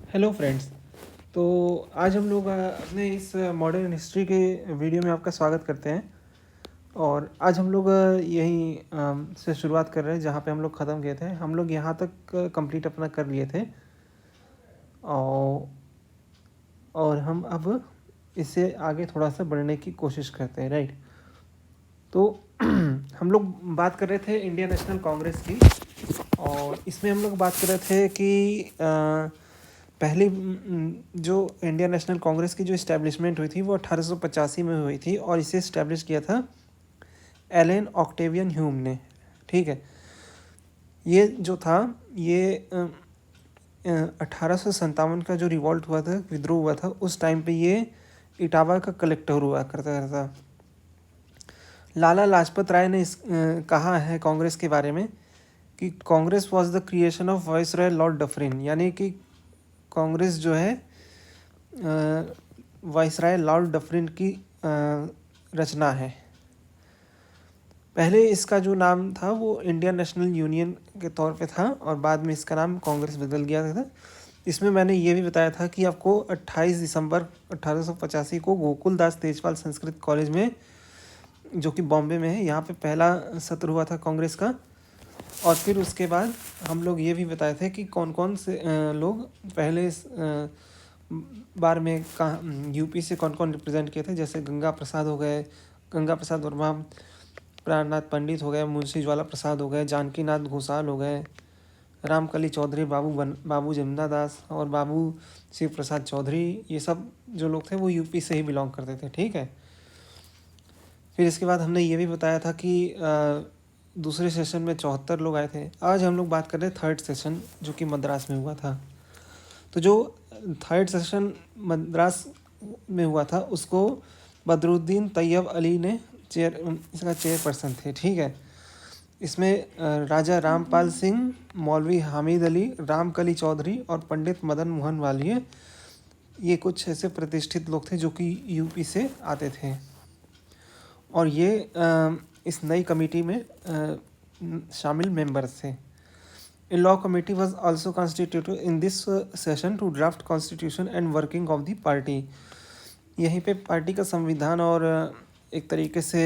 Hello friends. तो आज हम लोग अपने इस मॉडर्न हिस्ट्री के वीडियो में आपका स्वागत करते हैं। और आज हम लोग यहीं से शुरुआत कर रहे हैं जहाँ पे हम लोग ख़त्म किए थे। हम लोग यहाँ तक कंप्लीट अपना कर लिए थे और हम अब इससे आगे थोड़ा सा बढ़ने की कोशिश करते हैं, राइट। तो हम लोग बात कर रहे थे इंडियन नेशनल कांग्रेस की, और इसमें हम लोग बात कर रहे थे कि पहली जो इंडियन नेशनल कांग्रेस की जो इस्टेब्लिशमेंट हुई थी वो 1885 में हुई थी, और इसे इस्टेब्लिश किया था एलन ऑक्टेवियन ह्यूम ने। ठीक है, ये जो था ये 1857 का जो रिवॉल्ट हुआ था, विद्रोह हुआ था, उस टाइम पे ये इटावा का कलेक्टर हुआ करता था। लाला लाजपत राय ने कहा है कांग्रेस के बारे में कि Congress was the creation of viceroy Lord Dufferin, यानी कि कांग्रेस जो है वाइसराय लॉर्ड डफरिन की रचना है। पहले इसका जो नाम था वो इंडियन नेशनल यूनियन के तौर पे था, और बाद में इसका नाम कांग्रेस बदल गया था। इसमें मैंने ये भी बताया था कि आपको 28 दिसंबर 1885 को गोकुलदास तेजपाल संस्कृत कॉलेज में, जो कि बॉम्बे में है, यहाँ पे पहला सत्र हुआ था कांग्रेस का। और फिर उसके बाद हम लोग ये भी बताए थे कि कौन कौन से लोग पहले बार में कहाँ यूपी से कौन कौन रिप्रेजेंट किए थे। जैसे गंगा प्रसाद हो गए, गंगा प्रसाद वर्मा, प्राणनाथ पंडित हो गए, मुंशी ज्वाला प्रसाद हो गए, जानकीनाथ घोषाल हो गए, रामकली चौधरी, बाबू जमुना दास और बाबू शिव प्रसाद चौधरी। ये सब जो लोग थे वो यूपी से ही बिलोंग करते थे। ठीक है, फिर इसके बाद हमने ये भी बताया था कि दूसरे सेशन में 74 लोग आए थे। आज हम लोग बात कर रहे हैं थर्ड सेशन, जो कि मद्रास में हुआ था। तो जो थर्ड सेशन मद्रास में हुआ था उसको बदरुद्दीन तैयब अली ने इसका चेयरपर्सन थे। ठीक है, इसमें राजा रामपाल सिंह, मौलवी हामिद अली, रामकली चौधरी और पंडित मदन मोहन वालिये, ये कुछ ऐसे प्रतिष्ठित लोग थे जो कि यूपी से आते थे। और ये इस नई कमेटी में शामिल मेंबर्स थे। A law committee was also constituted in this session to draft constitution and working of the party. यहीं पे पार्टी का संविधान और एक तरीके से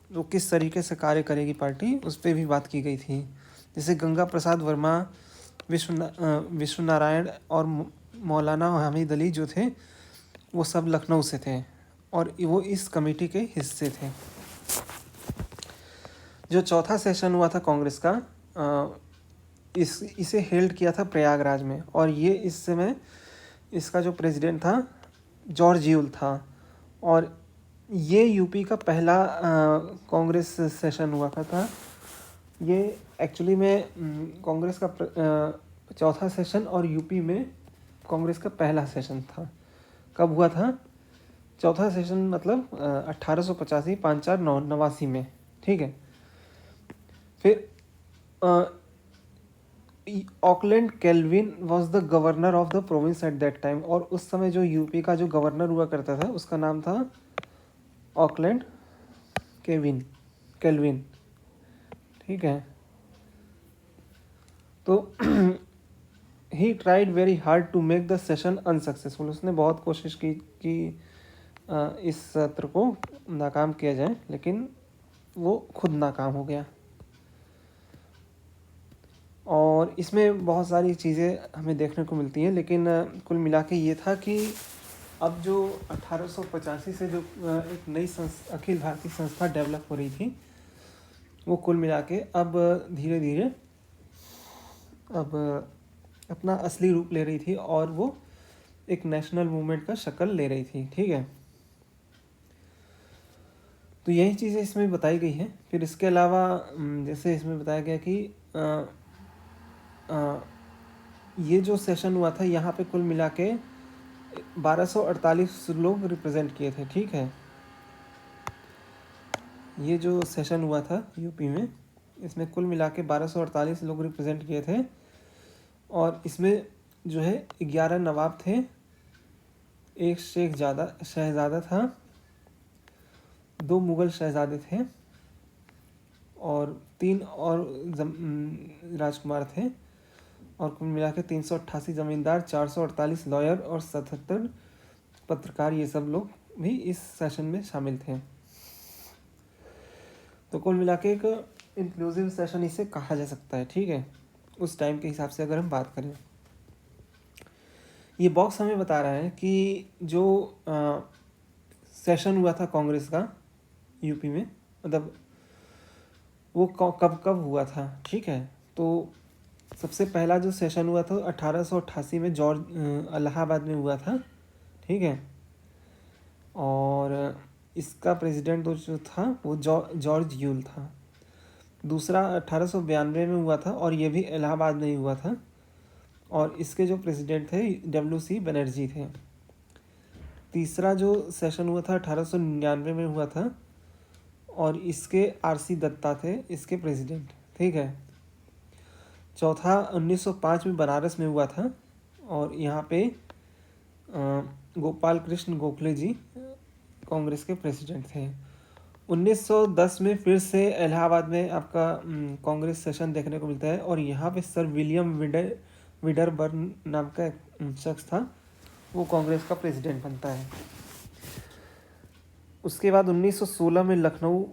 वो किस तरीके से कार्य करेगी पार्टी, उस पर भी बात की गई थी। जैसे गंगा प्रसाद वर्मा, विश्व नारायण और मौलाना हामिद अली जो थे वो सब लखनऊ से थे, और वो इस कमेटी के हिस्से थे। जो चौथा सेशन हुआ था कांग्रेस का, इसे हेल्ड किया था प्रयागराज में, और ये इस समय इसका जो प्रेसिडेंट था जॉर्ज यूल था। और ये यूपी का पहला कांग्रेस सेशन हुआ था। ये एक्चुअली में कांग्रेस का चौथा सेशन और यूपी में कांग्रेस का पहला सेशन था। कब हुआ था चौथा सेशन? मतलब 1885 5/4/89 में। ठीक है, फिर Auckland kelvin was the governor of the province at that time, और उस समय जो यूपी का जो गवर्नर हुआ करता था उसका नाम था ऑकलैंड केल्विन। ठीक है, तो he tried very hard to make the session unsuccessful. उसने बहुत कोशिश की कि इस सत्र को नाकाम किया जाए, लेकिन वो खुद नाकाम हो गया। और इसमें बहुत सारी चीज़ें हमें देखने को मिलती हैं, लेकिन कुल मिला के ये था कि अब जो 1885 से जो एक नई अखिल भारतीय संस्था डेवलप हो रही थी, वो कुल मिला के अब धीरे धीरे अब अपना असली रूप ले रही थी, और वो एक नेशनल मूवमेंट का शक्ल ले रही थी। ठीक है, तो यही चीज़ें इसमें बताई गई हैं। फिर इसके अलावा जैसे इसमें बताया गया कि ये जो सेशन हुआ था यहाँ पे कुल मिला के 1248 लोग रिप्रेजेंट किए थे। ठीक है, ये जो सेशन हुआ था यूपी में, इसमें कुल मिला के 1248 लोग रिप्रेजेंट किए थे, और इसमें जो है 11 नवाब थे, एक शहजादा था, 2 मुग़ल शहजादे थे, और 3 और राजकुमार थे, और कुल मिला के 388 ज़मींदार, 448 लॉयर और 77 पत्रकार, ये सब लोग भी इस सेशन में शामिल थे। तो कुल मिला के एक इंक्लूसिव सेशन इसे कहा जा सकता है, ठीक है, उस टाइम के हिसाब से अगर हम बात करें। ये बॉक्स हमें बता रहा है कि जो सेशन हुआ था कांग्रेस का यूपी में, मतलब वो कब कब हुआ था, ठीक है। तो सबसे पहला जो सेशन हुआ था 1888 में इलाहाबाद में हुआ था, ठीक है। और इसका प्रेसिडेंट जो था वो जॉर्ज यूल था। दूसरा 1892 में हुआ था और ये भी इलाहाबाद में ही हुआ था, और इसके जो प्रेसिडेंट थे WC बनर्जी थे। तीसरा जो सेशन हुआ था 1899 में हुआ था, और इसके RC दत्ता थे इसके प्रेसिडेंट, ठीक है। चौथा 1905 में बनारस में हुआ था, और यहाँ पे गोपाल कृष्ण गोखले जी कांग्रेस के प्रेसिडेंट थे। 1910 में फिर से इलाहाबाद में आपका कांग्रेस सेशन देखने को मिलता है, और यहाँ पे सर विलियम विडरबर्न नाम का एक शख्स था, वो कांग्रेस का प्रेसिडेंट बनता है। उसके बाद 1916 में लखनऊ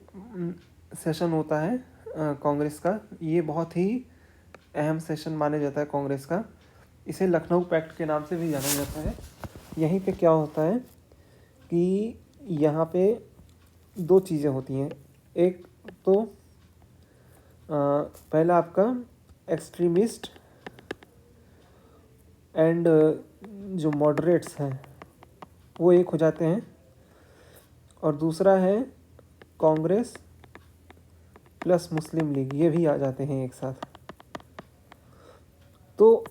सेशन होता है कांग्रेस का। ये बहुत ही अहम सेशन माना जाता है कांग्रेस का। इसे लखनऊ पैक्ट के नाम से भी जाना जाता है। यहीं पे क्या होता है कि यहाँ पे दो चीज़ें होती हैं। एक तो पहला आपका एक्सट्रीमिस्ट एंड जो मॉडरेट्स हैं वो एक हो जाते हैं, और दूसरा है कांग्रेस प्लस मुस्लिम लीग, ये भी आ जाते हैं एक साथ। तो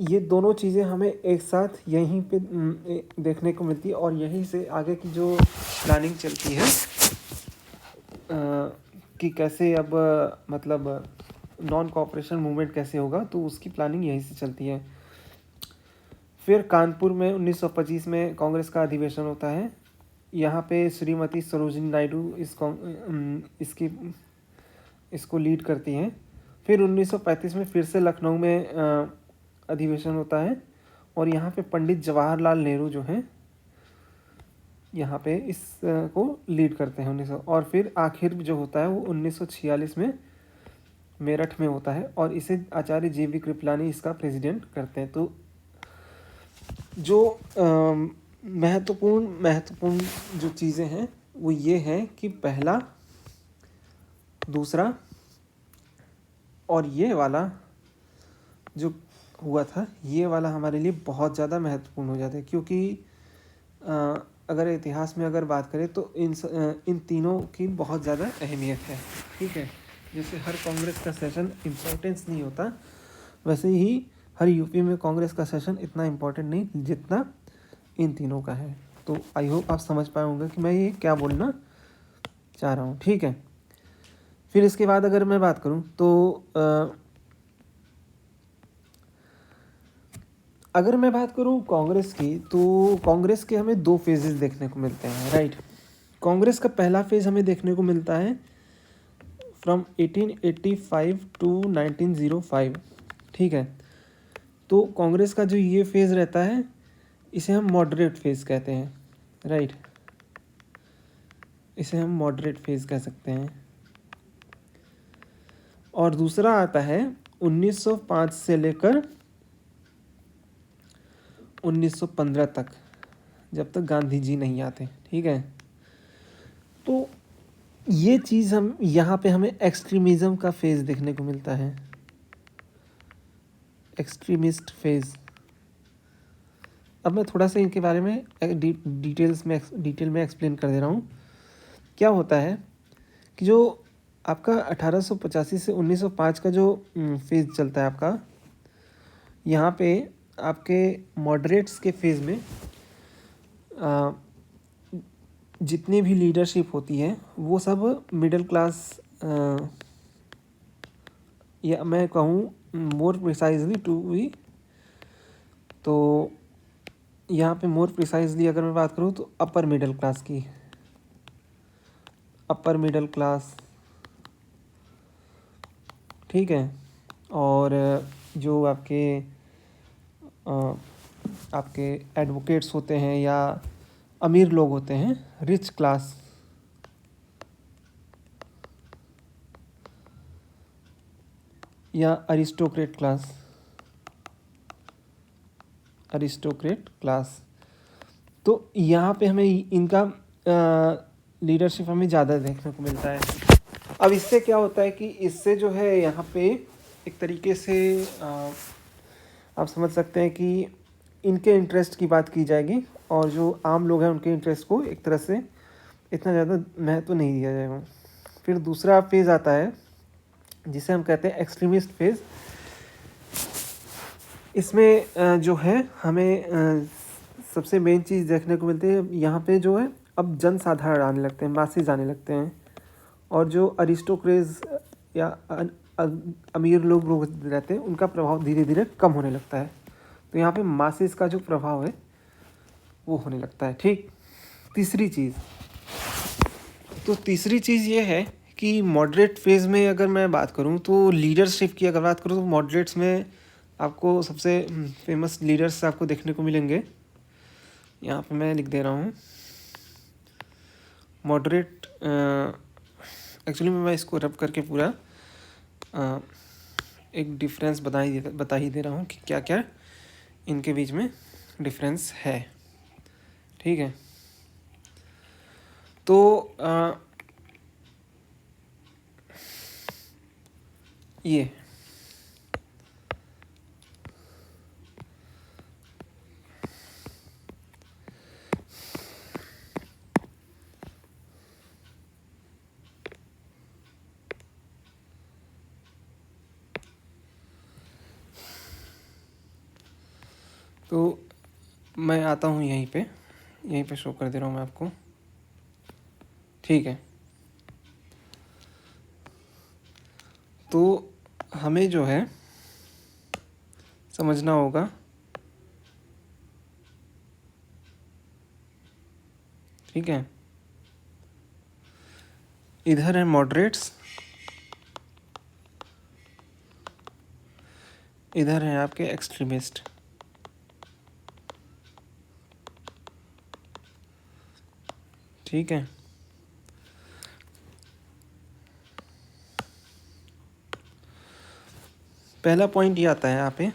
ये दोनों चीज़ें हमें एक साथ यहीं पे देखने को मिलती है, और यहीं से आगे की जो प्लानिंग चलती है कि कैसे अब मतलब नॉन कोऑपरेशन मूवमेंट कैसे होगा, तो उसकी प्लानिंग यहीं से चलती है। फिर कानपुर में 1925 में कांग्रेस का अधिवेशन होता है। यहाँ पे श्रीमती सरोजिनी नायडू इसको लीड करती हैं। फिर 1935 में फिर से लखनऊ में अधिवेशन होता है, और यहाँ पे पंडित जवाहरलाल नेहरू जो हैं यहाँ पे इसको लीड करते हैं 1900। और फिर आखिर जो होता है वो 1946 में मेरठ में होता है, और इसे आचार्य JV कृपलानी इसका प्रेसिडेंट करते हैं। तो जो महत्वपूर्ण जो चीज़ें हैं वो ये हैं कि पहला, दूसरा और ये वाला जो हुआ था, ये वाला हमारे लिए बहुत ज़्यादा महत्वपूर्ण हो जाता है, क्योंकि अगर इतिहास में अगर बात करें तो इन तीनों की बहुत ज़्यादा अहमियत है, ठीक है। जैसे हर कांग्रेस का सेशन इम्पोर्टेंस नहीं होता, वैसे ही हर यूपी में कांग्रेस का सेशन इतना इम्पोर्टेंट नहीं जितना इन तीनों का है। तो आई होप आप समझ पाए होंगे कि मैं ये क्या बोलना चाह रहा हूँ, ठीक है। फिर इसके बाद अगर मैं बात करूँ तो अगर मैं बात करूँ कांग्रेस की, तो कांग्रेस के हमें दो फेजेस देखने को मिलते हैं, राइट। कांग्रेस का पहला फेज हमें देखने को मिलता है फ्रॉम 1885 टू 1905, ठीक है। तो कांग्रेस का जो ये फेज़ रहता है इसे हम मॉडरेट फेज़ कहते हैं, राइट। इसे हम मॉडरेट फेज़ कह सकते हैं। और दूसरा आता है 1905 से लेकर 1915 तक, जब तक गांधी जी नहीं आते, ठीक है। तो ये चीज़ हम यहाँ पे हमें एक्सट्रीमिज़म का फेज़ देखने को मिलता है, एक्सट्रीमिस्ट फेज़। अब मैं थोड़ा सा इनके बारे में डिटेल में एक्सप्लेन कर दे रहा हूँ। क्या होता है कि जो आपका 1885 से 1905 का जो फेज़ चलता है आपका, यहाँ पे आपके मॉडरेट्स के फेज़ में जितनी भी लीडरशिप होती है वो सब मिडिल क्लास, या मैं कहूँ मोर प्रिसाइजली टू बी, तो यहाँ पे मोर प्रिसाइजली अगर मैं बात करूँ तो अपर मिडिल क्लास की, अपर मिडिल क्लास, ठीक है। और जो अ, आपके एडवोकेट्स होते हैं या अमीर लोग होते हैं, रिच क्लास, या अरिस्टोक्रेट क्लास, तो यहाँ पे हमें इनका लीडरशिप हमें ज़्यादा देखने को मिलता है। अब इससे क्या होता है कि इससे जो है यहाँ पे एक तरीके से आप समझ सकते हैं कि इनके इंटरेस्ट की बात की जाएगी और जो आम लोग हैं उनके इंटरेस्ट को एक तरह से इतना ज़्यादा महत्व नहीं दिया जाएगा। फिर दूसरा फेज़ आता है जिसे हम कहते हैं एक्सट्रीमिस्ट फेज़। इसमें जो है हमें सबसे मेन चीज़ देखने को मिलती है यहाँ पे जो है, अब जन साधारण आने लगते हैं, मासेस आने लगते हैं, और जो अरिस्टोक्रेज या अमीर लोग रहते हैं उनका प्रभाव धीरे धीरे कम होने लगता है। तो यहाँ पे मासेस का जो प्रभाव है वो होने लगता है। ठीक, तीसरी चीज़ ये है कि मॉडरेट फेज़ में अगर मैं बात करूँ तो लीडरशिप की अगर बात करूँ तो मॉडरेट्स में आपको सबसे फेमस लीडर्स आपको देखने को मिलेंगे। यहाँ पे मैं लिख दे रहा हूँ मॉडरेट। एक्चुअली मैं इसको रब करके पूरा एक डिफरेंस बता ही दे रहा हूँ कि क्या क्या इनके बीच में डिफरेंस है। ठीक है, तो ये तो मैं आता हूँ यहीं पे शो कर दे रहा हूँ मैं आपको। ठीक है, तो हमें जो है समझना होगा, ठीक है, इधर है मॉडरेट्स, इधर है आपके एक्सट्रीमिस्ट। ठीक है, पहला पॉइंट ये आता है यहाँ पे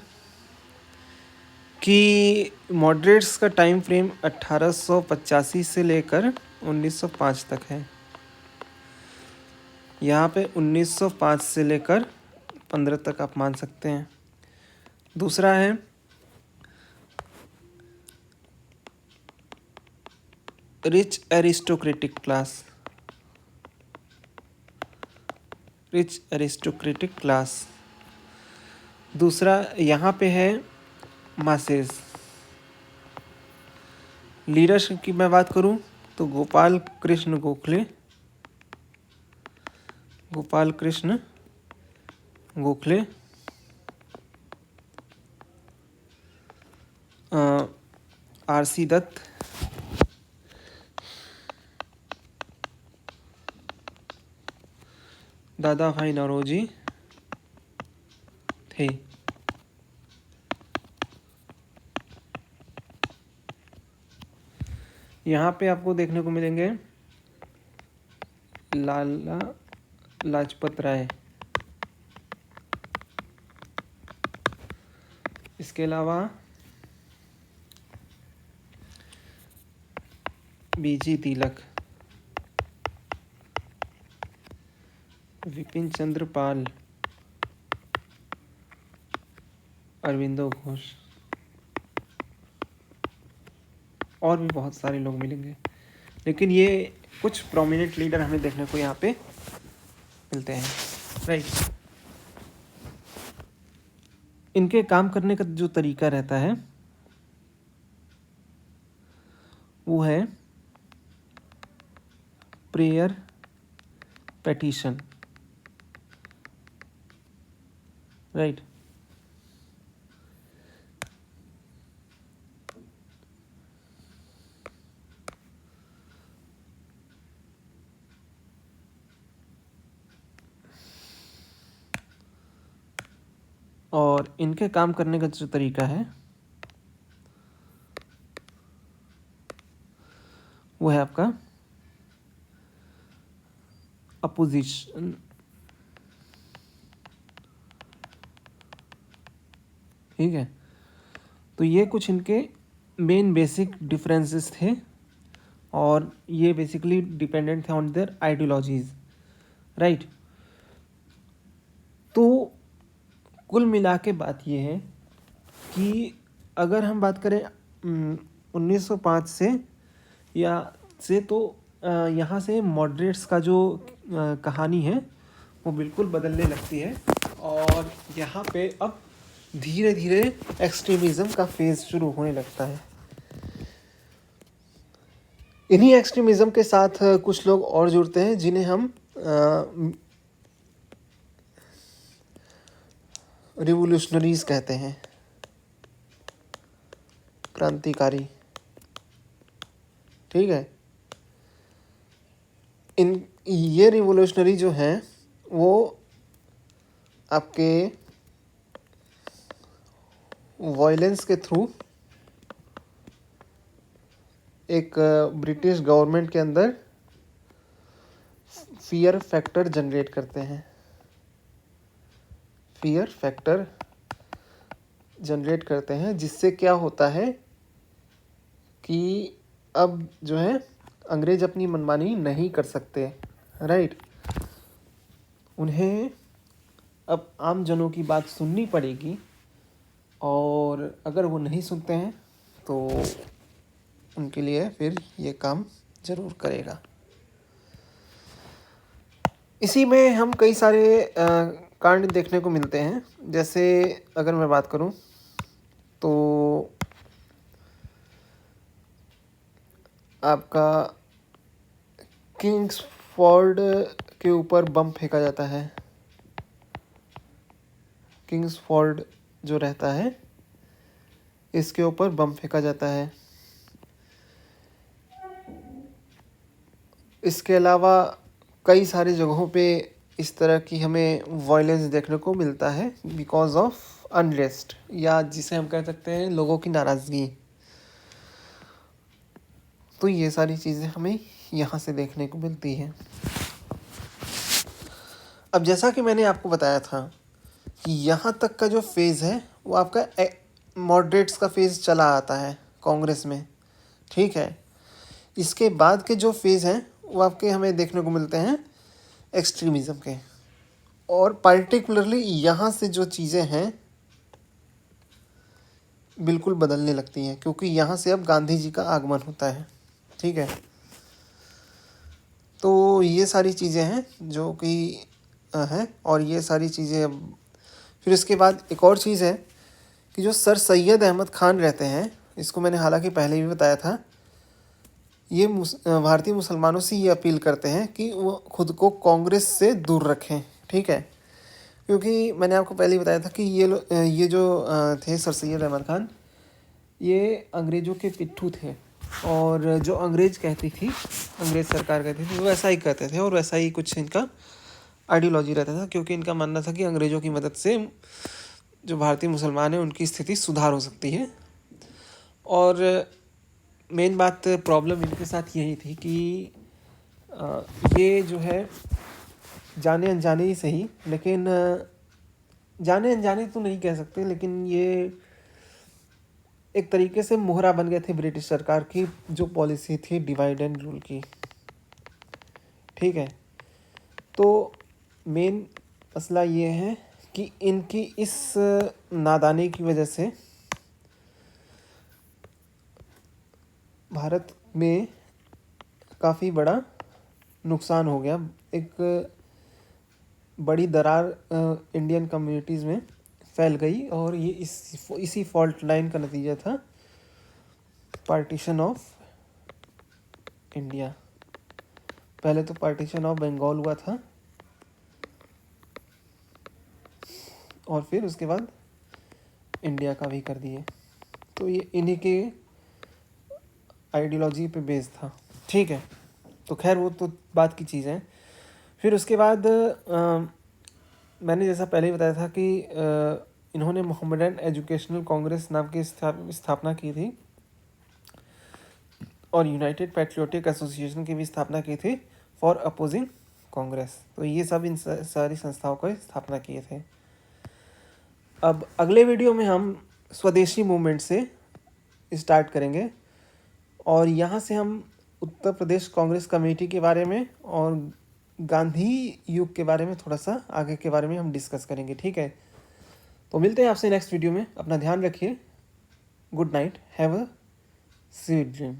कि मॉडरेट्स का टाइम फ्रेम 1885 से लेकर 1905 तक है। यहाँ पे 1905 से लेकर 15 तक आप मान सकते हैं। दूसरा है रिच एरिस्टोक्रेटिक क्लास। दूसरा यहाँ पे है मासेस। लीडरशिप की मैं बात करूँ तो गोपाल कृष्ण गोखले, आर.सी. दत्त, दादा भाई नौरोजी थे। यहाँ पे आपको देखने को मिलेंगे लाला लाजपत राय। इसके अलावा बीजी तिलक, विपिन चंद्र पाल, अरविंदो घोष, और भी बहुत सारे लोग मिलेंगे, लेकिन ये कुछ प्रोमिनेंट लीडर हमें देखने को यहाँ पे मिलते हैं। राइट, इनके काम करने का जो तरीका रहता है वो है प्रेयर पेटिशन। राइट, और इनके काम करने का जो तरीका है वो है आपका अपोजिशन। ठीक है, तो ये कुछ इनके मेन बेसिक डिफरेंसेस थे और ये बेसिकली डिपेंडेंट थे ऑन देयर आइडियोलॉजीज, राइट। तो कुल मिला के बात ये है कि अगर हम बात करें 1905 से या से, तो यहाँ से मॉडरेट्स का जो कहानी है वो बिल्कुल बदलने लगती है और यहाँ पे अब धीरे धीरे एक्सट्रीमिज़म का फेज़ शुरू होने लगता है। इन्हीं एक्सट्रीमिज़म के साथ कुछ लोग और जुड़ते हैं जिन्हें हम रिवोल्यूशनरीज कहते हैं, क्रांतिकारी। ठीक है, ये रिवोल्यूशनरी जो हैं वो आपके वायलेंस के थ्रू एक ब्रिटिश गवर्नमेंट के अंदर फियर फैक्टर जनरेट करते हैं, फियर फैक्टर जनरेट करते हैं, जिससे क्या होता है कि अब जो है अंग्रेज अपनी मनमानी नहीं कर सकते, राइट। उन्हें अब आम जनों की बात सुननी पड़ेगी और अगर वो नहीं सुनते हैं तो उनके लिए फिर ये काम ज़रूर करेगा। इसी में हम कई सारे कांड देखने को मिलते हैं। जैसे अगर मैं बात करूं तो आपका किंग्सफोर्ड के ऊपर बम फेंका जाता है। किंग्सफोर्ड जो रहता है इसके ऊपर बम फेंका जाता है। इसके अलावा कई सारी जगहों पे इस तरह की हमें वायलेंस देखने को मिलता है बिकॉज ऑफ अनरेस्ट, या जिसे हम कह सकते हैं लोगों की नाराज़गी। तो ये सारी चीज़ें हमें यहाँ से देखने को मिलती हैं। अब जैसा कि मैंने आपको बताया था कि यहाँ तक का जो फेज़ है वो आपका मॉडरेट्स का फेज़ चला आता है कांग्रेस में, ठीक है। इसके बाद के जो फेज़ हैं वो आपके हमें देखने को मिलते हैं एक्सट्रीमिज़म के, और पार्टिकुलरली यहाँ से जो चीज़ें हैं बिल्कुल बदलने लगती हैं, क्योंकि यहाँ से अब गांधी जी का आगमन होता है, ठीक है। तो ये सारी चीज़ें हैं जो कि हैं, और ये सारी चीज़ें अब फिर इसके बाद एक और चीज़ है कि जो सर सैयद अहमद ख़ान रहते हैं, इसको मैंने हालांकि पहले भी बताया था, ये भारतीय मुसलमानों से ये अपील करते हैं कि वो खुद को कांग्रेस से दूर रखें, ठीक है। क्योंकि मैंने आपको पहले ही बताया था कि ये जो थे सर सैयद अहमद ख़ान, ये अंग्रेज़ों के पिट्ठू थे, और जो अंग्रेज़ कहती थी, अंग्रेज़ सरकार कहती थी, वो वैसा ही कहते थे और वैसा ही कुछ इनका आइडियोलॉजी रहता था। क्योंकि इनका मानना था कि अंग्रेज़ों की मदद से जो भारतीय मुसलमान हैं उनकी स्थिति सुधार हो सकती है। और मेन बात प्रॉब्लम इनके साथ यही थी कि ये जो है जाने अनजाने ही सही, लेकिन जाने अनजाने तो नहीं कह सकते, लेकिन ये एक तरीके से मोहरा बन गए थे ब्रिटिश सरकार की जो पॉलिसी थी डिवाइड एंड रूल की, ठीक है। तो मेन मसला ये है कि इनकी इस नादानी की वजह से भारत में काफ़ी बड़ा नुकसान हो गया। एक बड़ी दरार इंडियन कम्युनिटीज़ में फैल गई, और ये इसी फॉल्ट लाइन का नतीजा था पार्टीशन ऑफ इंडिया। पहले तो पार्टीशन ऑफ बंगाल हुआ था और फिर उसके बाद इंडिया का भी कर दिए। तो ये इन्हीं के आइडियोलॉजी पे बेस था, ठीक है। तो खैर वो तो बात की चीज़ है। फिर उसके बाद मैंने जैसा पहले ही बताया था कि इन्होंने मोहम्मडन एजुकेशनल कांग्रेस नाम की स्थापना की थी और यूनाइटेड पैट्रियोटिक एसोसिएशन की भी स्थापना की थी फॉर अपोजिंग कांग्रेस। तो ये सब इन सारी संस्थाओं को स्थापना किए थे। अब अगले वीडियो में हम स्वदेशी मूवमेंट से स्टार्ट करेंगे और यहाँ से हम उत्तर प्रदेश कांग्रेस कमेटी के बारे में और गांधी युग के बारे में थोड़ा सा आगे के बारे में हम डिस्कस करेंगे। ठीक है, तो मिलते हैं आपसे नेक्स्ट वीडियो में। अपना ध्यान रखिए। Good night, have a sweet dream.